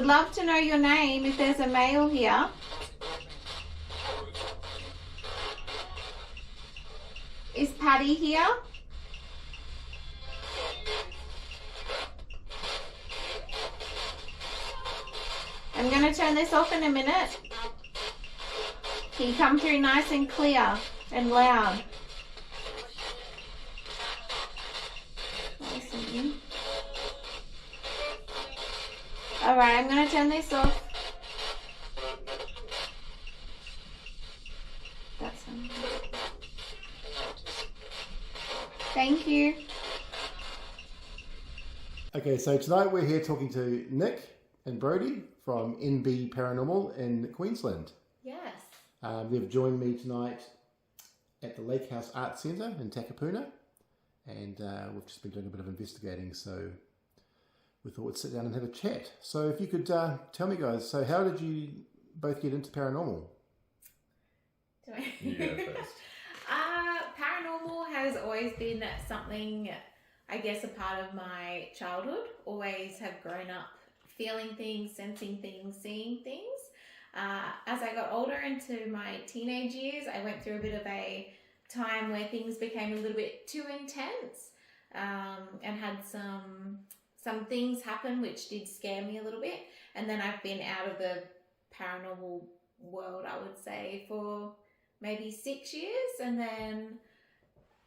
love to know your name if there's a male here. Is Patty here? I'm going to turn this off in a minute. Can you come through nice and clear and loud? Alright, I'm going to turn this off. That's fine. Thank you. Okay, so tonight we're here talking to Nick and Brodie from NB Paranormal in Queensland. Yes. They've joined me tonight at the Lake House Art Centre in Takapuna, and we've just been doing a bit of investigating, so we thought we'd sit down and have a chat. So if you could tell me, guys, so how did you both get into paranormal? You go first. Paranormal has always been something, I guess, a part of my childhood. Always have grown up feeling things, sensing things, seeing things. As I got older into my teenage years, I went through a bit of a time where things became a little bit too intense, and had some things happen which did scare me a little bit. And then I've been out of the paranormal world, I would say, for maybe 6 years. And then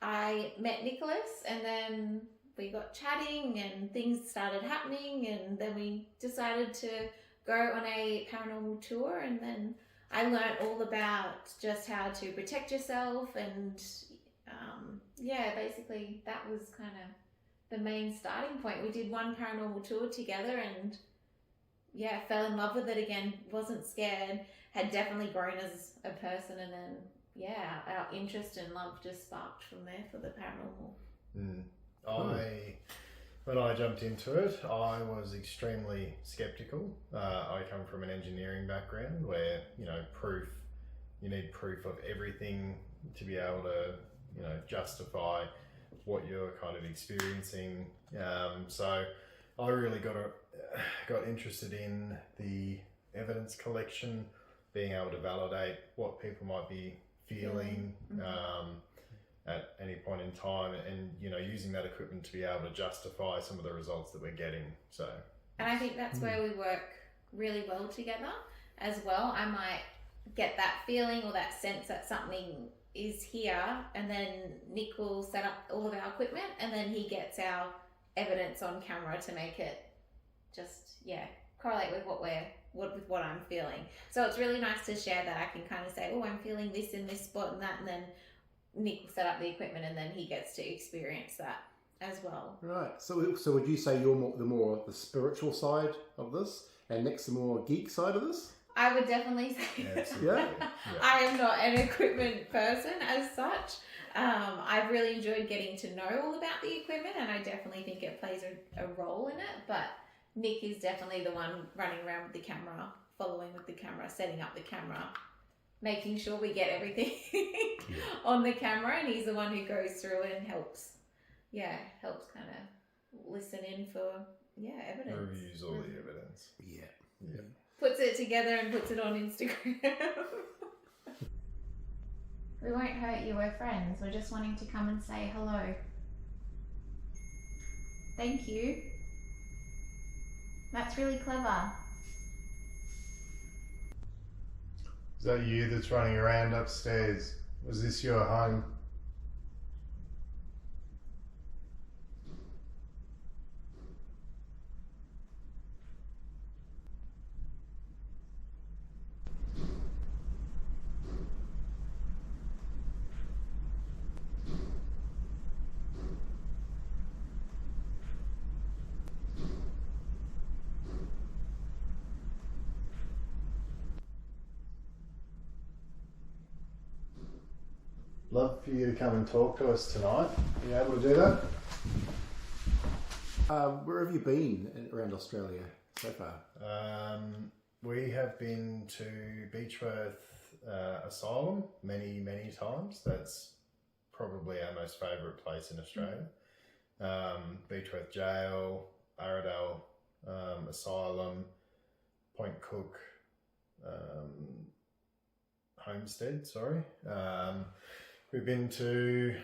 I met Nicholas, and then we got chatting and things started happening, and then we decided to go on a paranormal tour, and then I learned all about just how to protect yourself, and yeah, basically that was kind of the main starting point. We did one paranormal tour together, and yeah, fell in love with it again, wasn't scared, had definitely grown as a person, and then yeah, our interest and love just sparked from there for the paranormal. When I jumped into it, I was extremely skeptical. I come from an engineering background where, you need proof of everything to be able to, justify what you're kind of experiencing. So I really got interested in the evidence collection, being able to validate what people might be feeling, at any point in time, and using that equipment to be able to justify some of the results that we're getting. So, and I think that's where we work really well together as well. I might get that feeling or that sense that something is here, and then Nick will set up all of our equipment, and then he gets our evidence on camera to make it just correlate with what I'm feeling. So it's really nice to share that. I can kind of say, oh, I'm feeling this in this spot and that, and then Nick will set up the equipment, and then he gets to experience that as well. Right. So would you say you're the more the spiritual side of this, and Nick's the more geek side of this? I would definitely say Yeah. I am not an equipment person as such. I've really enjoyed getting to know all about the equipment, and I definitely think it plays a role in it. But Nick is definitely the one running around with the camera, following with the camera, setting up the camera, making sure we get everything on the camera, and he's the one who goes through and helps kind of listen in for evidence. Reviews all the evidence. Yeah. Puts it together and puts it on Instagram. We won't hurt you, we're friends. We're just wanting to come and say hello. Thank you. That's really clever. Is that you that's running around upstairs? Was this your home? Love for you to come and talk to us tonight. Are you able to do that? Where have you been around Australia so far? We have been to Beechworth Asylum many times. That's probably our most favourite place in Australia. Beechworth Jail, Arradale Asylum, Point Cook homestead. Sorry, we've been to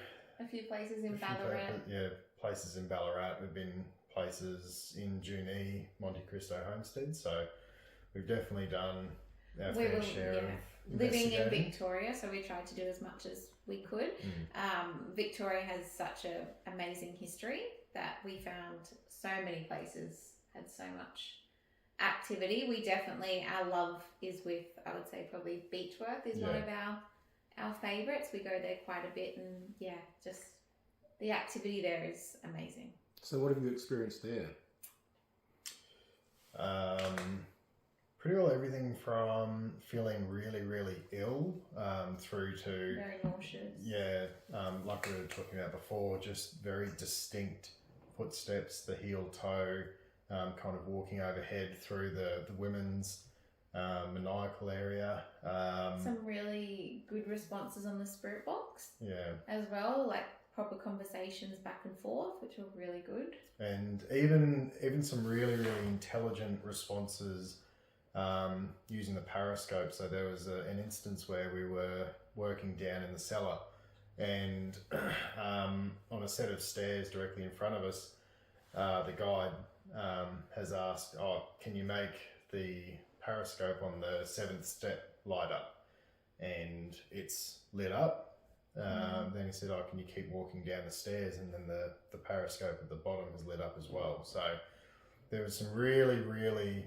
A few places in a few Ballarat. places in Ballarat. We've been places in Junee, Monte Cristo homestead. So we've definitely done our fair share of living in investigating. Victoria, so we tried to do as much as we could. Victoria has such an amazing history that we found so many places had so much activity. We definitely, our love is with, I would say probably Beechworth is one of our favourites. We go there quite a bit, and just the activity there is amazing. So what have you experienced there? Pretty well everything from feeling really, really ill through to Very nauseous. like we were talking about before, just very distinct footsteps, the heel toe, kind of walking overhead through the women's maniacal area. Some really good responses on the spirit box Yeah. as well, like proper conversations back and forth, which were really good. And even some really, really intelligent responses using the periscope. So there was an instance where we were working down in the cellar, and on a set of stairs directly in front of us, the guide has asked, can you make the periscope on the 7th step light up? And it's lit up. Then he said, can you keep walking down the stairs? And then the periscope at the bottom is lit up as well. So there was some really, really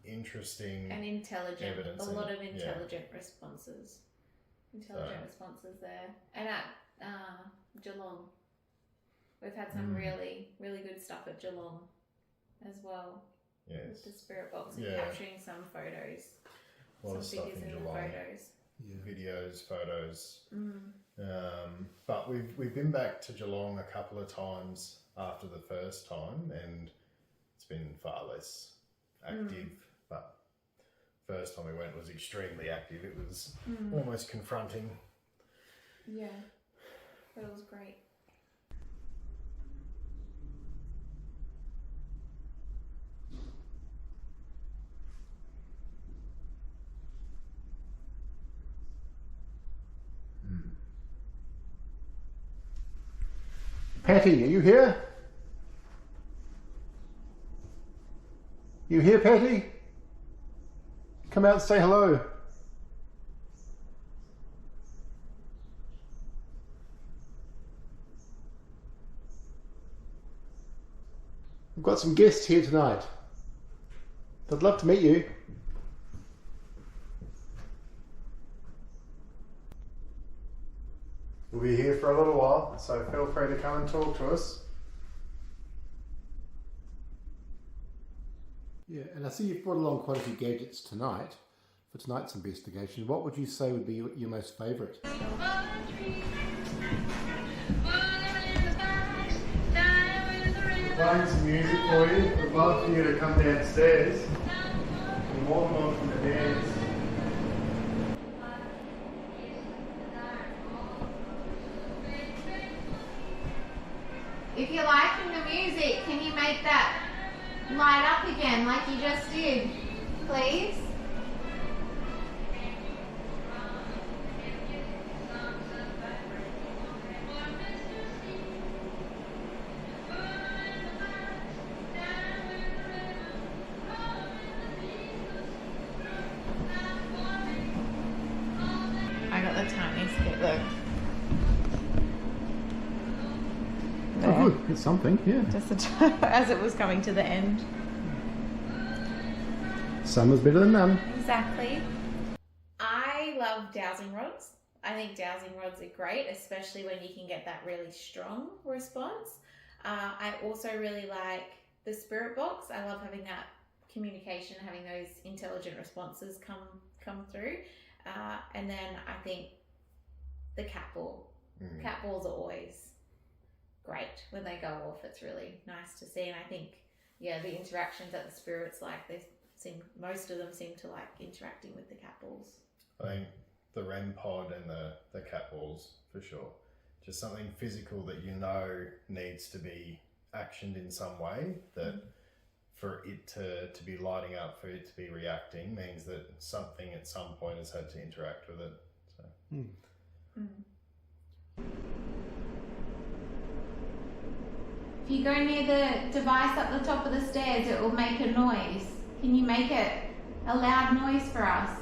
interesting and intelligent evidence, a lot of intelligent responses there. And at Geelong, we've had some really, really good stuff at Geelong as well. With the spirit box and capturing some photos, a lot of some stuff figures in in the Geelong. photos. Videos, photos. But we've been back to Geelong a couple of times after the first time, and it's been far less active. But first time we went was extremely active. It was almost confronting. Yeah, but it was great. Patty, are you here? You here, Patty? Come out and say hello. We've got some guests here tonight. I'd love to meet you. We'll be here for a little while, so feel free to come and talk to us. Yeah, and I see you've brought along quite a few gadgets tonight for tonight's investigation. What would you say would be your most favourite? Playing some music for you. We'd love for you to come downstairs. You're more than welcome to dance. If you're liking the music, can you make that light up again like you just did, please? I got the tiniest bit though. Oh, good. It's something, yeah. Just as it was coming to the end. Some is better than none. Exactly. I love dowsing rods. I think dowsing rods are great, especially when you can get that really strong response. I also really like the spirit box. I love having that communication, having those intelligent responses come through. And then I think the cat ball. Cat balls are always great when they go off. It's really nice to see. And I think, the interactions that the spirits like, most of them seem to like interacting with the cat balls. I think the REM pod and the cat balls, for sure. Just something physical that needs to be actioned in some way that for it to be lighting up, for it to be reacting, means that something at some point has had to interact with it. So. If you go near the device up the top of the stairs, it will make a noise. Can you make it a loud noise for us?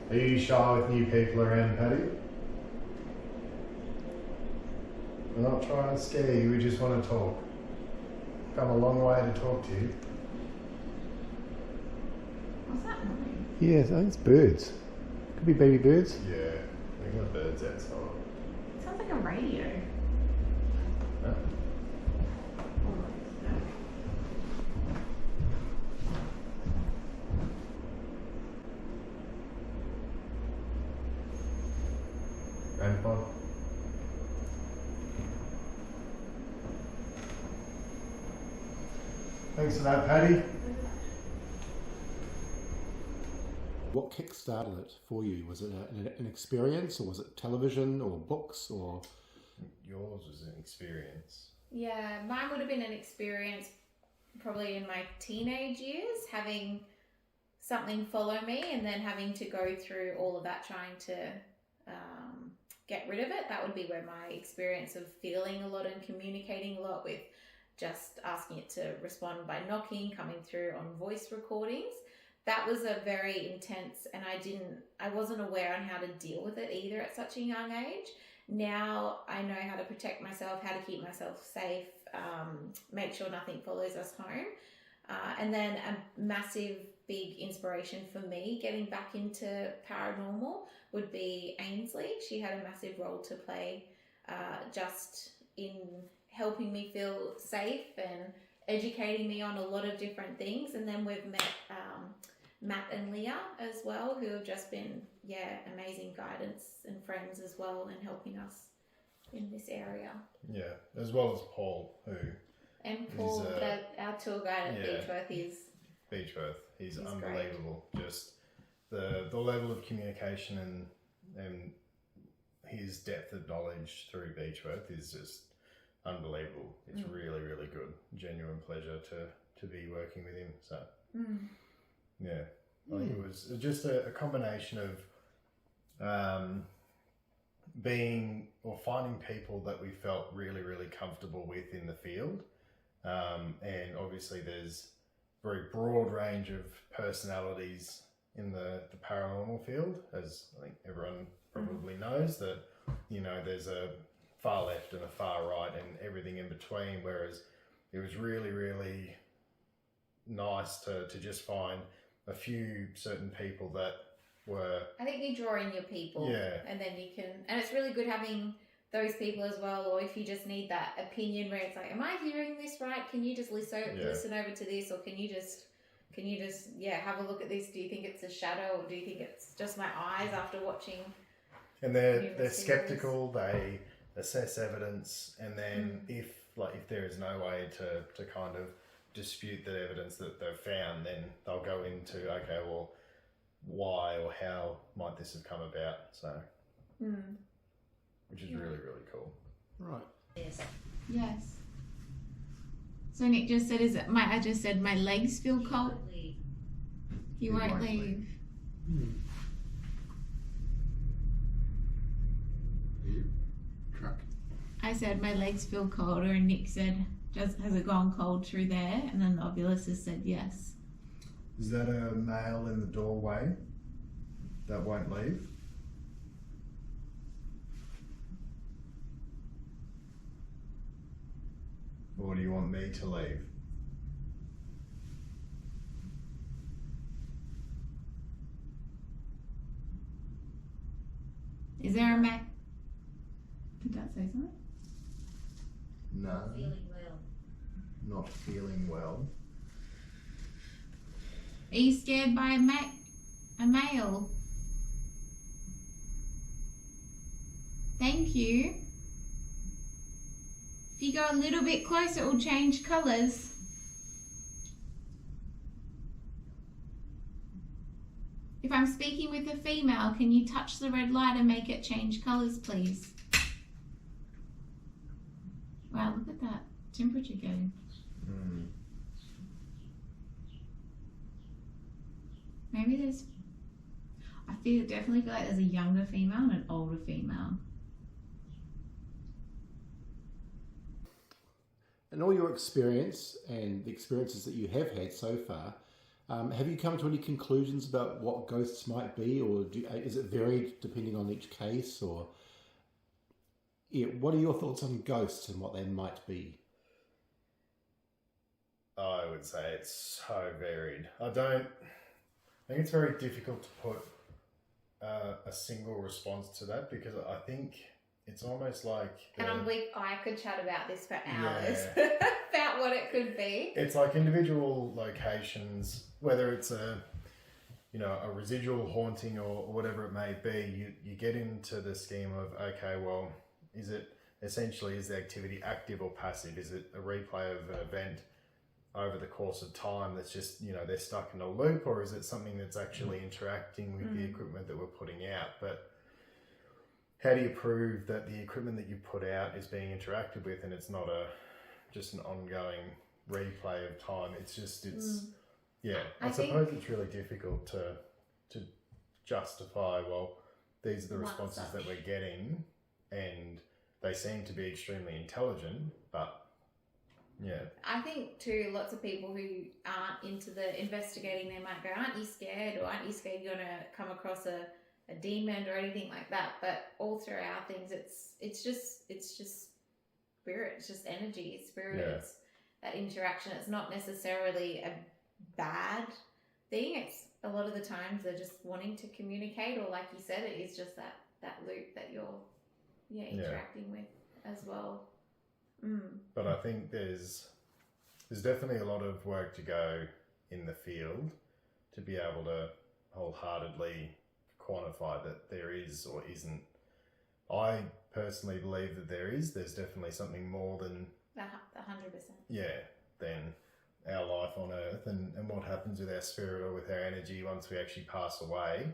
Are you shy with new people around, Paddy? We're not trying to scare you, we just want to talk. Come a long way to talk to you. What's that noise? Yeah, I think it's birds. Could be baby birds. Yeah, we got birds outside. Sounds like a radio. Huh? Grandpa? Thanks for that, Paddy. What kick-started it for you? Was it an experience, or was it television, or books, or...? Yours was an experience. Yeah, mine would have been an experience probably in my teenage years, having something follow me and then having to go through all of that trying to get rid of it. That would be where my experience of feeling a lot and communicating a lot with just asking it to respond by knocking, coming through on voice recordings. That was a very intense, and I wasn't aware on how to deal with it either at such a young age. Now I know how to protect myself, how to keep myself safe, make sure nothing follows us home. And then a massive, big inspiration for me getting back into paranormal would be Ainsley. She had a massive role to play just in helping me feel safe and educating me on a lot of different things. And then we've met Matt and Leah as well, who have just been, amazing guidance and friends as well, and helping us in this area. Yeah, as well as Paul, who... And Paul, our tour guide at Beechworth is... Beechworth, he's unbelievable. Great. Just the level of communication and his depth of knowledge through Beechworth is just unbelievable. It's really, really good. Genuine pleasure to be working with him. So, yeah. I think it was just a combination of being or finding people that we felt really, really comfortable with in the field. And obviously there's a very broad range of personalities in the paranormal field, as I think everyone probably knows, that, you know, there's a far left and a far right and everything in between, whereas it was really, really nice to just find a few certain people that were... I think you draw in your people. Yeah. And then you can... And it's really good having those people as well, or if you just need that opinion where it's like, am I hearing this right? Can you just listen over to this, or can you just have a look at this? Do you think it's a shadow, or do you think it's just my eyes after watching? And they're skeptical, they assess evidence, and then if there is no way to kind of dispute the evidence that they've found, then they'll go into, okay, well, why or how might this have come about? So, which is really, really cool. Right. Yes. So Nick just said, I just said my legs feel cold. He won't leave. I said my legs feel colder, and Nick said, has it gone cold through there? And then the obulus said yes. Is that a male in the doorway that won't leave? Or do you want me to leave? Is there a Mac? Did that say something? No. Feeling well. Not feeling well. Are you scared by a male? Thank you. If you go a little bit closer, it will change colours. If I'm speaking with a female, can you touch the red light and make it change colours, please? Wow, look at that temperature getting. Maybe there's, definitely feel like there's a younger female and an older female. In all your experience and the experiences that you have had so far, have you come to any conclusions about what ghosts might be, or is it varied depending on each case? Or what are your thoughts on ghosts and what they might be? I would say it's so varied. I think it's very difficult to put a single response to that, because I think it's almost like... I could chat about this for hours, about what it could be. It's like individual locations, whether it's a residual haunting or whatever it may be, you get into the scheme of, okay, well, is the activity active or passive? Is it a replay of an event over the course of time that's just, they're stuck in a loop, or is it something that's actually interacting with the equipment that we're putting out? But how do you prove that the equipment that you put out is being interacted with and it's not just an ongoing replay of time? I suppose it's really difficult to justify, well, these are the responses that we're getting and they seem to be extremely intelligent, but yeah. I think too, lots of people who aren't into the investigating, they might go, aren't you scared? Or aren't you scared you're going to come across a demon or anything like that? But all through our things, it's just spirit, it's just energy, it's spirit, it's that interaction. It's not necessarily a bad thing. It's a lot of the times they're just wanting to communicate, or like you said, it is just that loop that you're interacting with as well. But I think there's definitely a lot of work to go in the field to be able to wholeheartedly quantify that there is or isn't. I personally believe that there's definitely something more than 100%. Than our life on Earth and what happens with our spirit or with our energy once we actually pass away.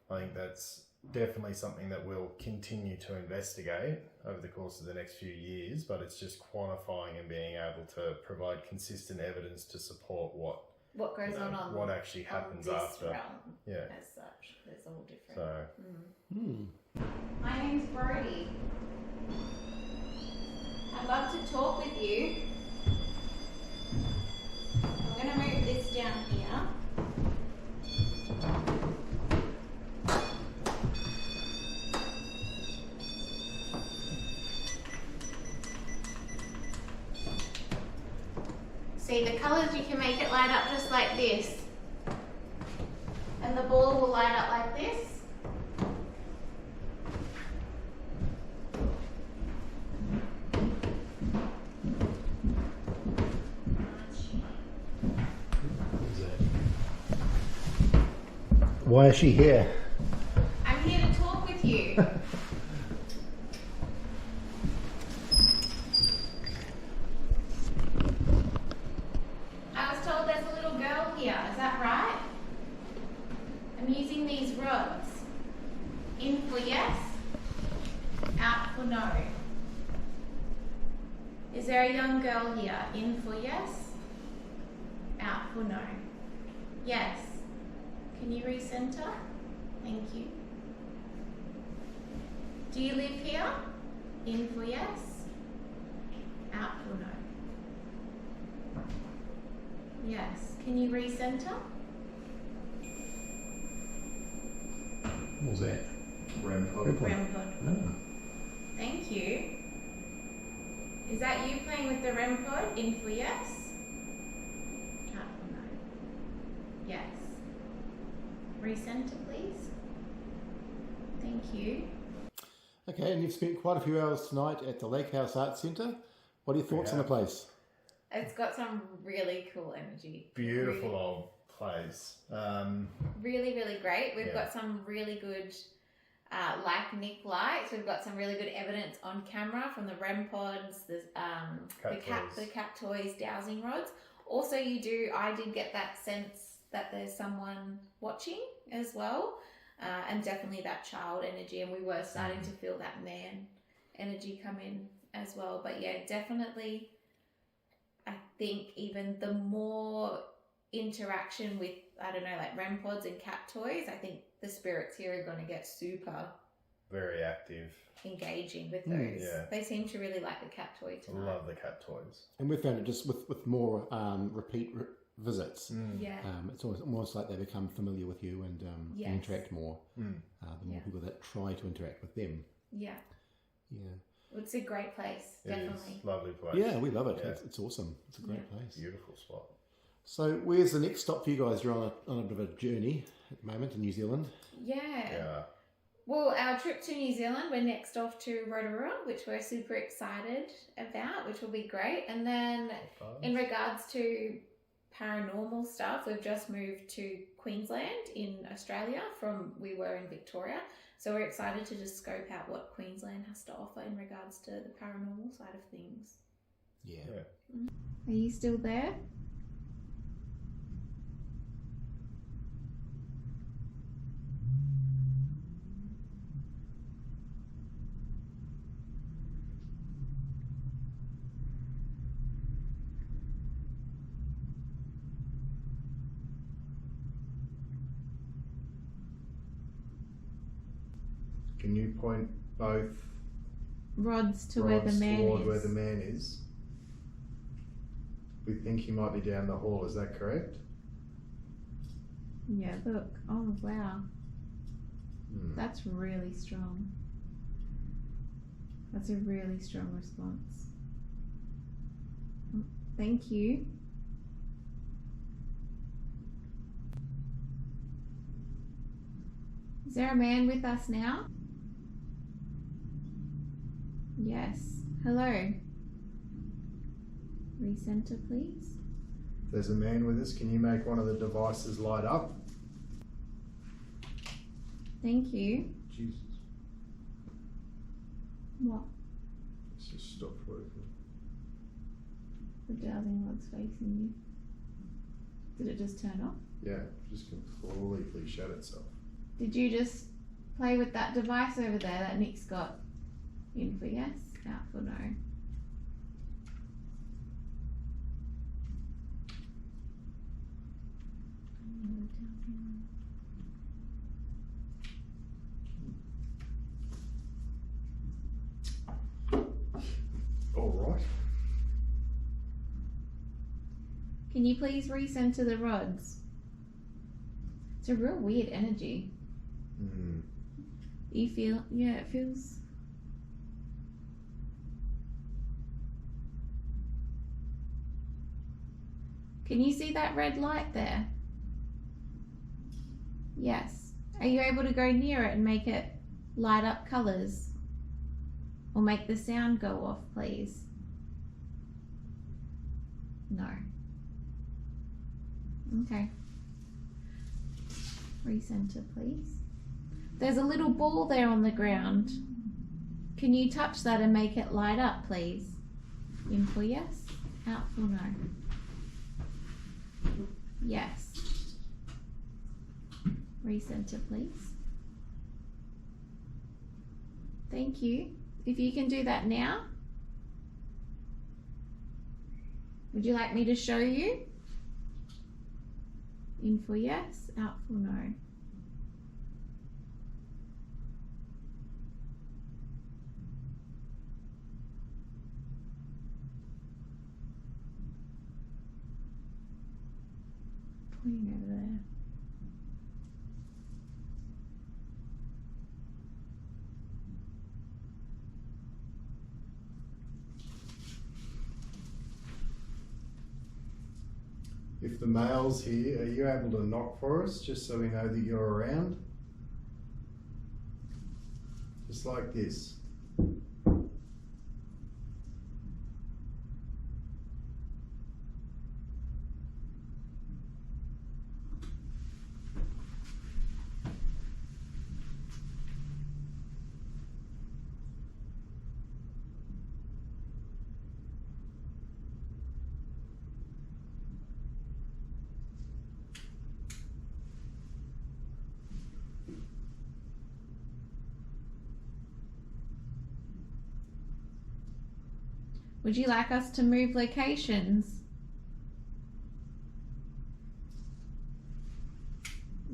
I think that's definitely something that we'll continue to investigate over the course of the next few years, but it's just quantifying and being able to provide consistent evidence to support what goes on what actually happens this after realm, yeah, as such. It's all different. So My name's Brodie. I'd love to talk with you. I'm going to move this down here. See, the colours, you can make it light up just like this. And the ball will light up like this. Why is she here? I'm here to talk with you. I was told there's a little girl here, is that right? I'm using these rods. In for yes, out for no. Is there a young girl here? In for yes, out for no. Yes. Can you recenter? Thank you. Do you live here? In for yes, out for no. Yes. Can you recenter? What was that? REM pod. REM pod. Oh. Thank you. Is that you playing with the REM pod? In for yes, out for no. Yes. Recenter, please. Thank you. Okay, and you've spent quite a few hours tonight at the Lake House Arts Centre. What are your thoughts on the place? It's got some really cool energy. Beautiful old place. Really, really great. We've got some really good, like Nick likes, we've got some really good evidence on camera from the REM pods, the cat toys, dowsing rods. Also, I did get that sense that there's someone watching as well, and definitely that child energy, and we were starting to feel that man energy come in as well. But yeah, definitely I think even the more interaction with, I don't know, like REM pods and cat toys, I think the spirits here are going to get super Very active. engaging with those. Yeah. They seem to really like the cat toy tonight. Love the cat toys. And we've found it just with more repeat visits. Yeah. It's almost like they become familiar with you and Yes. interact more. The more Yeah. people that try to interact with them. Yeah. Yeah. It's a great place, It definitely. is. Lovely place. Yeah, we love it. Yeah. It's awesome. It's a great Yeah. place. Beautiful spot. So where's the next stop for you guys? You're on a bit of a journey at the moment in New Zealand. Yeah. Well, our trip to New Zealand, we're next off to Rotorua, which we're super excited about, which will be great. And then in regards to paranormal stuff, we've just moved to Queensland in Australia from we were in Victoria. So we're excited to just scope out what Queensland has to offer in regards to the paranormal side of things. Yeah. Are you still there? Can you point both Rods to where the rods man toward is. where the man is? We think he might be down the hall, is that correct? Yeah, look. Oh, wow. Hmm. That's really strong. That's a really strong response. Thank you. Is there a man with us now? Yes. Hello. Recenter, please. If there's a man with us, can you make one of the devices light up? Thank you. Jesus, What? it's just stopped working. The dowsing rod's facing you. Did it just turn off? Yeah, just completely shut itself. Did you just play with that device over there that Nick's got? In for yes, out for no. All right. Can you please recenter the rods? It's a real weird energy. Hmm. You feel, yeah, it feels. Can you see that red light there? Yes. Are you able to go near it and make it light up colours? Or make the sound go off, please? No. Okay. Recenter, please. There's a little ball there on the ground. Can you touch that and make it light up, please? In for yes, out for no. Yes. Recenter, please. Thank you. If you can do that now. Would you like me to show you? In for yes, out for no. Pointing over there. If the male's here, are you able to knock for us just so we know that you're around? Just like this. Would you like us to move locations?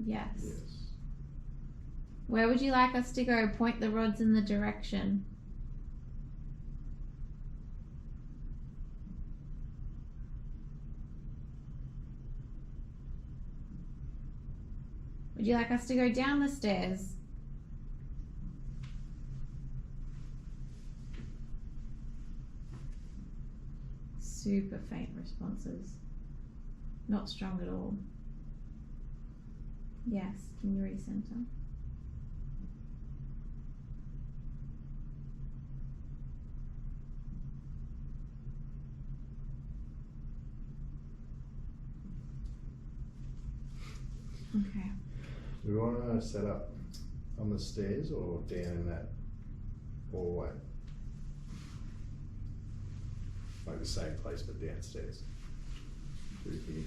Yes. Yes. Where would you like us to go? Point the rods in the direction. Would you like us to go down the stairs? Super faint responses. Not strong at all. Yes, can you recenter? Okay. Do we want to set up on the stairs or down in that hallway? Like the same place but downstairs. Through here.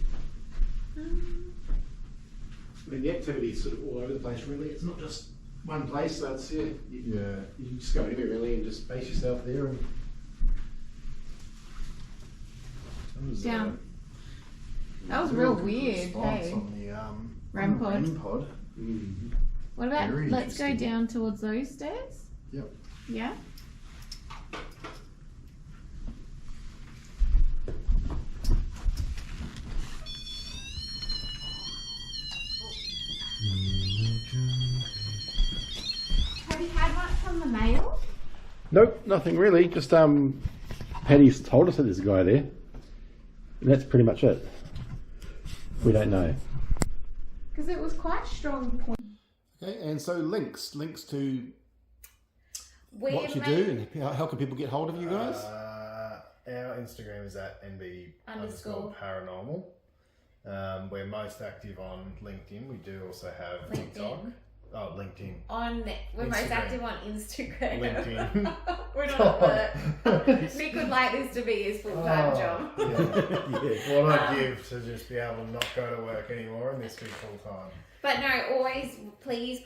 I mean, the activity is sort of all over the place, really. It's not just one place, so it's, you can just go anywhere, really, and just base yourself there. And Down. That was real weird, hey? On the, REM on the pod. REM pod. What about, Very let's go interesting. down towards those stairs? Yep. Yeah? Have you had much from the mail? nope, nothing really. Just Paddy's told us that there's a guy there, and that's pretty much it. We don't know. Because it was quite strong point. Okay, and so links to We're what you do, and how can people get hold of you guys? Our Instagram is at NB Underscore. Paranormal. We're most active on LinkedIn. We do also have TikTok. Oh, LinkedIn. We're most Instagram. active on Instagram. LinkedIn. We're not at work. Nick would like this to be his full-time job. Yeah. What I'd give to just be able to not go to work anymore and this be full time. But no, always, please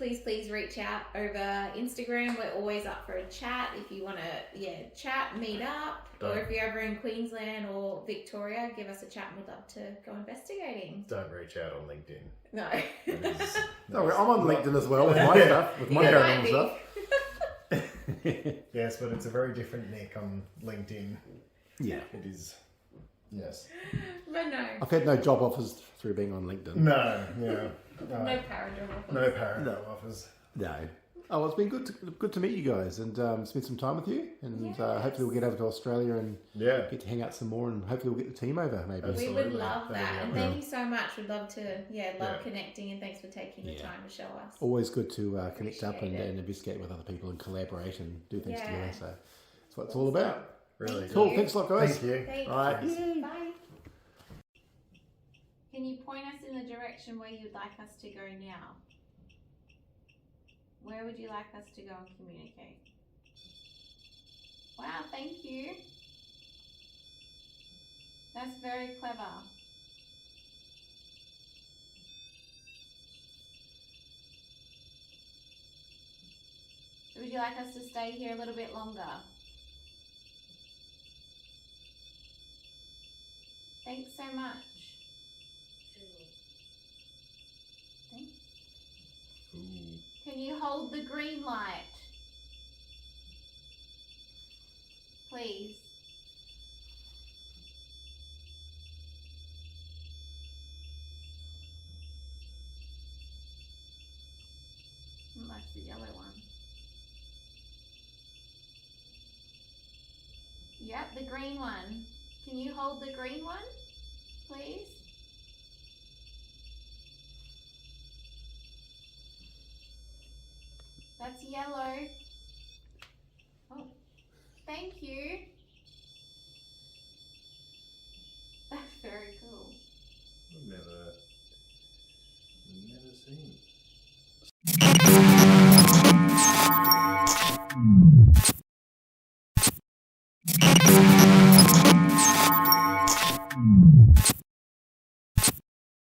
reach out over Instagram. We're always up for a chat. If you want to, chat, meet up. Or if you're ever in Queensland or Victoria, give us a chat and we'd love to go investigating. Don't reach out on LinkedIn. No. It is, No, I'm on LinkedIn as well with my stuff, with my You paranormal might be. stuff. yes, but it's a very different Nick on LinkedIn. Yeah. It is. Yes. But no. I've had no job offers through being on LinkedIn. No, yeah. No paranormal. No paranormal offers. No. Oh, well, it's been good to meet you guys and spend some time with you. And Yes. hopefully we'll get over to Australia and Yeah. get to hang out some more. And hopefully we'll get the team over, maybe. We would Absolutely. love that. That'd And be thank you so much. We'd love to, love Yeah. connecting and thanks for taking the Yeah. time to show us. Always good to connect up Appreciate it. and investigate with other people and collaborate and do things Yeah. together. So that's what it's all about. Really Thank good. Cool. you. Thanks a lot, guys. Thank you. Thanks. All right. Bye. Can you point us in the direction where you'd like us to go now? Where would you like us to go and communicate? Wow, thank you. That's very clever. So would you like us to stay here a little bit longer? Thanks so much. Thanks. Ooh. Can you hold the green light? Please. That's the yellow one. Yep, the green one. Can you hold the green one, please? That's yellow. Oh, thank you.